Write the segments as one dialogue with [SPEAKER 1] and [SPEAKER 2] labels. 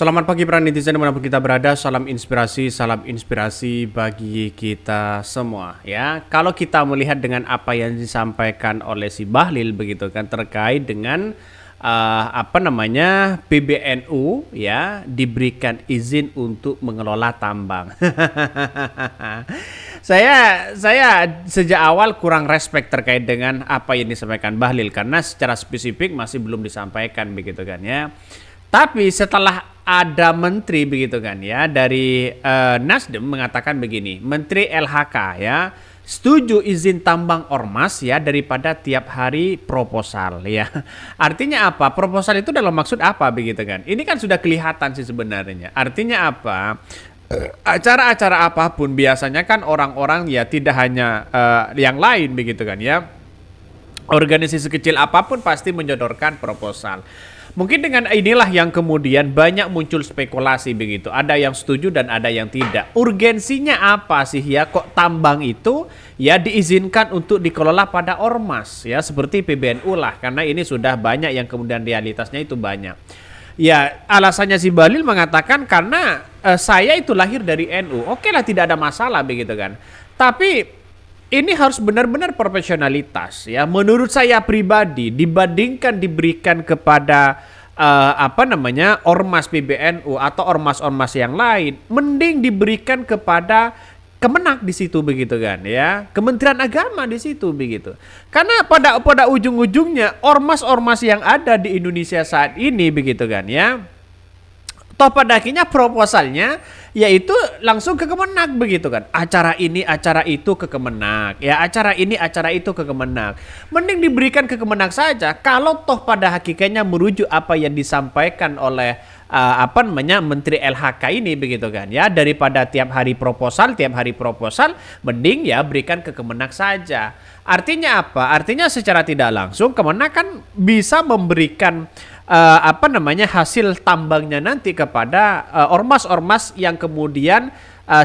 [SPEAKER 1] Selamat pagi para netizen dimanapun kita berada, salam inspirasi bagi kita semua ya. Kalau kita melihat dengan apa yang disampaikan oleh si Bahlil begitu kan terkait dengan PBNU ya diberikan izin untuk mengelola tambang. Saya sejak awal kurang respect terkait dengan apa yang disampaikan Bahlil karena secara spesifik masih belum disampaikan begitu kan ya. Tapi setelah ada menteri begitu kan ya dari Nasdem mengatakan begini, Menteri LHK ya setuju izin tambang ormas ya daripada tiap hari proposal ya. Artinya apa? Proposal itu dalam maksud apa begitu kan? Ini kan sudah kelihatan sih sebenarnya. Artinya apa? Acara-acara apapun biasanya kan orang-orang ya tidak hanya yang lain begitu kan ya. Organisasi kecil apapun pasti menyodorkan proposal. Mungkin dengan inilah yang kemudian banyak muncul spekulasi begitu. Ada yang setuju dan ada yang tidak. Urgensinya apa sih ya kok tambang itu ya diizinkan untuk dikelola pada ormas ya seperti PBNU lah. Karena ini sudah banyak yang kemudian realitasnya itu banyak. Ya alasannya si Bahlil mengatakan karena saya itu lahir dari NU. Oke lah tidak ada masalah begitu kan. Tapi ini harus benar-benar profesionalitas ya. Menurut saya pribadi dibandingkan diberikan kepada ormas PBNU atau ormas-ormas yang lain, mending diberikan kepada Kemenak di situ begitu kan ya. Kementerian Agama di situ begitu. Karena pada ujung-ujungnya ormas-ormas yang ada di Indonesia saat ini begitu kan ya. Toh pada akhirnya proposalnya yaitu langsung ke Kemenak begitu kan. Acara ini, acara itu ke Kemenak. Ya acara ini, acara itu ke Kemenak. Mending diberikan ke Kemenak saja. Kalau toh pada hakikatnya merujuk apa yang disampaikan oleh Menteri LHK ini begitu kan ya. Daripada tiap hari proposal, mending ya berikan ke Kemenak saja. Artinya apa? Artinya secara tidak langsung Kemenak kan bisa memberikan hasil tambangnya nanti kepada ormas-ormas yang kemudian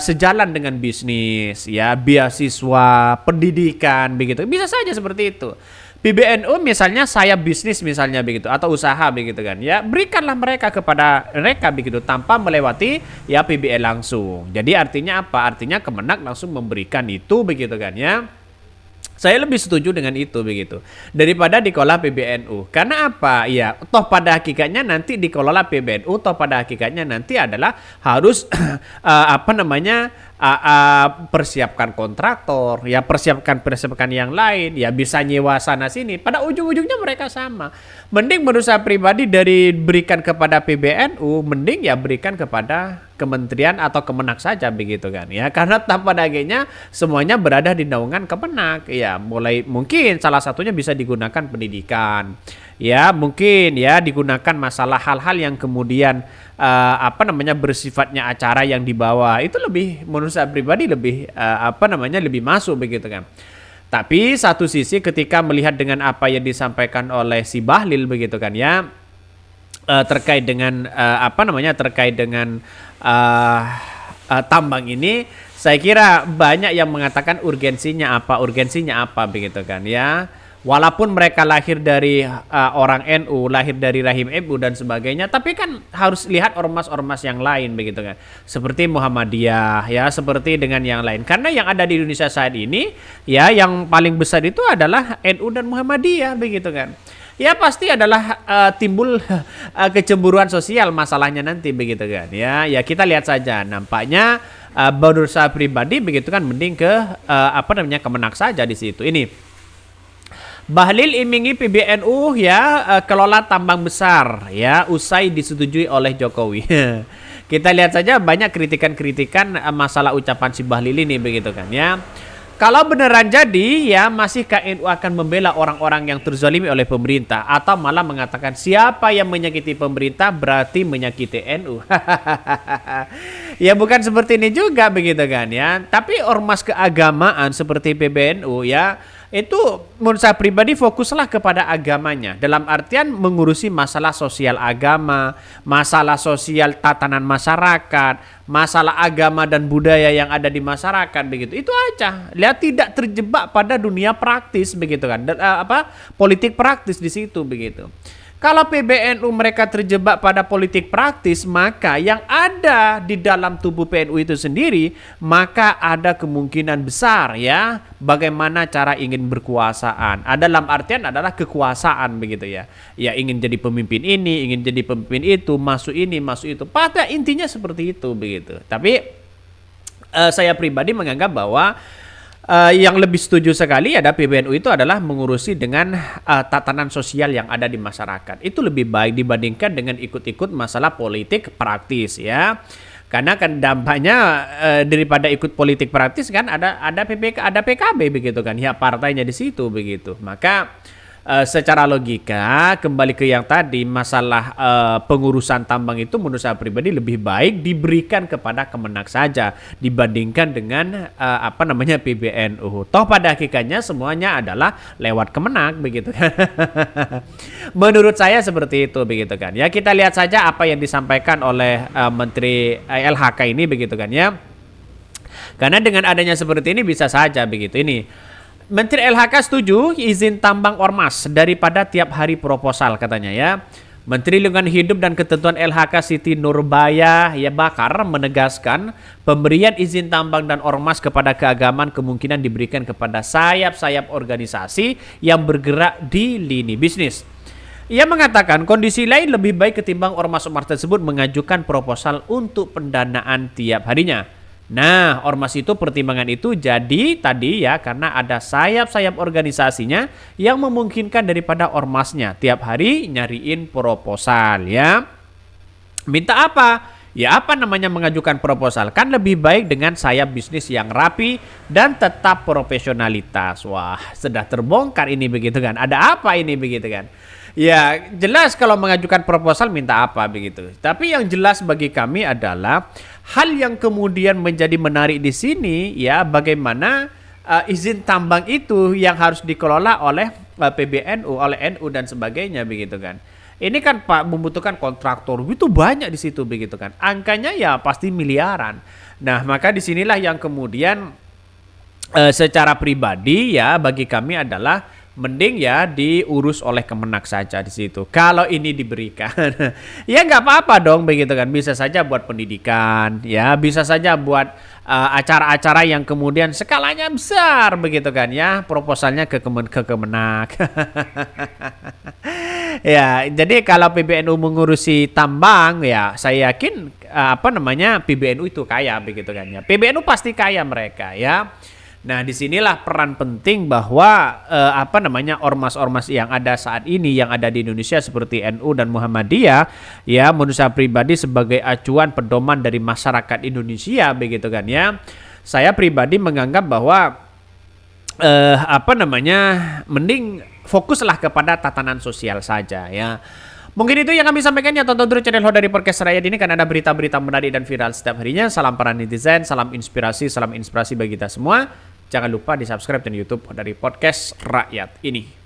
[SPEAKER 1] sejalan dengan bisnis ya, beasiswa, pendidikan begitu. Bisa saja seperti itu. PBNU misalnya saya bisnis misalnya begitu atau usaha begitu kan ya, berikanlah mereka kepada mereka begitu tanpa melewati ya PBN langsung. Jadi artinya apa? Artinya Kemenak langsung memberikan itu begitu kan ya. Saya lebih setuju dengan itu begitu daripada dikelola PBNU. Karena apa? Ya, toh pada hakikatnya nanti dikelola PBNU, toh pada hakikatnya nanti adalah harus persiapkan kontraktor, ya persiapkan yang lain, ya bisa nyewa sana sini. Pada ujung-ujungnya mereka sama. Mending menurut saya pribadi dari berikan kepada PBNU, mending ya berikan kepada kementerian atau Kemenak saja begitu kan ya. Karena tanpa dagingnya semuanya berada di naungan Kemenak. Ya, mulai mungkin salah satunya bisa digunakan pendidikan. Ya, mungkin ya digunakan masalah hal-hal yang kemudian bersifatnya acara yang dibawa itu lebih menurut saya pribadi lebih lebih masuk begitu kan. Tapi satu sisi ketika melihat dengan apa yang disampaikan oleh si Bahlil begitu kan ya terkait dengan tambang ini, saya kira banyak yang mengatakan urgensinya apa begitu kan ya. Walaupun mereka lahir dari orang NU, lahir dari rahim MU dan sebagainya, tapi kan harus lihat ormas-ormas yang lain begitu kan. Seperti Muhammadiyah ya, seperti dengan yang lain. Karena yang ada di Indonesia saat ini ya yang paling besar itu adalah NU dan Muhammadiyah begitu kan. Ya pasti adalah timbul kecemburuan sosial masalahnya nanti begitu kan ya. Ya kita lihat saja nampaknya menurut saya pribadi begitu kan mending ke Kemenak saja di situ. Ini Bahlil imingi PBNU ya kelola tambang besar ya usai disetujui oleh Jokowi. Kita lihat saja banyak kritikan-kritikan masalah ucapan si Bahlil ini begitu kan ya. Kalau beneran jadi ya masih KNU akan membela orang-orang yang terzalimi oleh pemerintah atau malah mengatakan siapa yang menyakiti pemerintah berarti menyakiti NU. Ya bukan seperti ini juga begitu kan ya. Tapi ormas keagamaan seperti PBNU ya itu menurut saya pribadi fokuslah kepada agamanya dalam artian mengurusi masalah sosial agama, masalah sosial tatanan masyarakat, masalah agama dan budaya yang ada di masyarakat begitu. Itu aja. Lihat tidak terjebak pada dunia praktis begitu kan. Politik praktis di situ begitu. Kalau PBNU mereka terjebak pada politik praktis, maka yang ada di dalam tubuh PNU itu sendiri, maka ada kemungkinan besar ya bagaimana cara ingin berkuasaan. Ada dalam artian adalah kekuasaan begitu ya. Ya ingin jadi pemimpin ini, ingin jadi pemimpin itu, masuk ini, masuk itu. Pada intinya seperti itu begitu. Tapi saya pribadi menganggap bahwa yang lebih setuju sekali ada PBNU itu adalah mengurusi dengan tatanan sosial yang ada di masyarakat. Itu lebih baik dibandingkan dengan ikut-ikut masalah politik praktis ya. Karena kan dampaknya daripada ikut politik praktis kan ada PKB begitu kan. Ya partainya di situ begitu. Maka secara logika kembali ke yang tadi masalah pengurusan tambang itu menurut saya pribadi lebih baik diberikan kepada Kemenak saja dibandingkan dengan PBNU. Toh pada hakikatnya semuanya adalah lewat Kemenak begitu kan. Menurut saya seperti itu begitu kan. Ya kita lihat saja apa yang disampaikan oleh Menteri LHK ini begitu kan ya. Karena dengan adanya seperti ini bisa saja begitu ini. Menteri LHK setuju izin tambang ormas daripada tiap hari proposal katanya ya. Menteri Lingkungan Hidup dan Ketentuan LHK Siti Nurbaya ya Bakar menegaskan pemberian izin tambang dan ormas kepada keagamaan kemungkinan diberikan kepada sayap-sayap organisasi yang bergerak di lini bisnis. Ia mengatakan kondisi lain lebih baik ketimbang ormas-ormas tersebut mengajukan proposal untuk pendanaan tiap harinya. Nah, ormas itu pertimbangan itu jadi tadi ya karena ada sayap-sayap organisasinya yang memungkinkan daripada ormasnya tiap hari nyariin proposal ya. Minta apa? Ya apa namanya mengajukan proposal? Kan lebih baik dengan sayap bisnis yang rapi dan tetap profesionalitas. Wah, sudah terbongkar ini begitu kan. Ada apa ini begitu kan? Ya jelas kalau mengajukan proposal minta apa begitu. Tapi yang jelas bagi kami adalah hal yang kemudian menjadi menarik di sini ya bagaimana izin tambang itu yang harus dikelola oleh PBNU, oleh NU dan sebagainya begitu kan. Ini kan Pak membutuhkan kontraktor itu banyak di situ begitu kan. Angkanya ya pasti miliaran. Nah maka disinilah yang kemudian secara pribadi ya bagi kami adalah mending ya diurus oleh Kemenak saja di situ. Kalau ini diberikan, ya nggak apa-apa dong begitu kan. Bisa saja buat pendidikan, ya bisa saja buat acara-acara yang kemudian skalanya besar begitu kan ya. Proposalnya ke Kemenak. Ya, jadi kalau PBNU mengurusi tambang ya, saya yakin PBNU itu kaya begitu kan ya. PBNU pasti kaya mereka ya. Nah, disinilah peran penting bahwa ormas-ormas yang ada saat ini yang ada di Indonesia seperti NU dan Muhammadiyah ya menurut saya pribadi sebagai acuan pedoman dari masyarakat Indonesia begitu kan ya. Saya pribadi menganggap bahwa mending fokuslah kepada tatanan sosial saja ya. Mungkin itu yang kami sampaikan ya tonton terus channel Ho dari Podcast Rakyat ini kan ada berita-berita menarik dan viral setiap harinya. Salam para netizen, salam inspirasi bagi kita semua. Jangan lupa di subscribe dan YouTube dari Podcast Rakyat ini.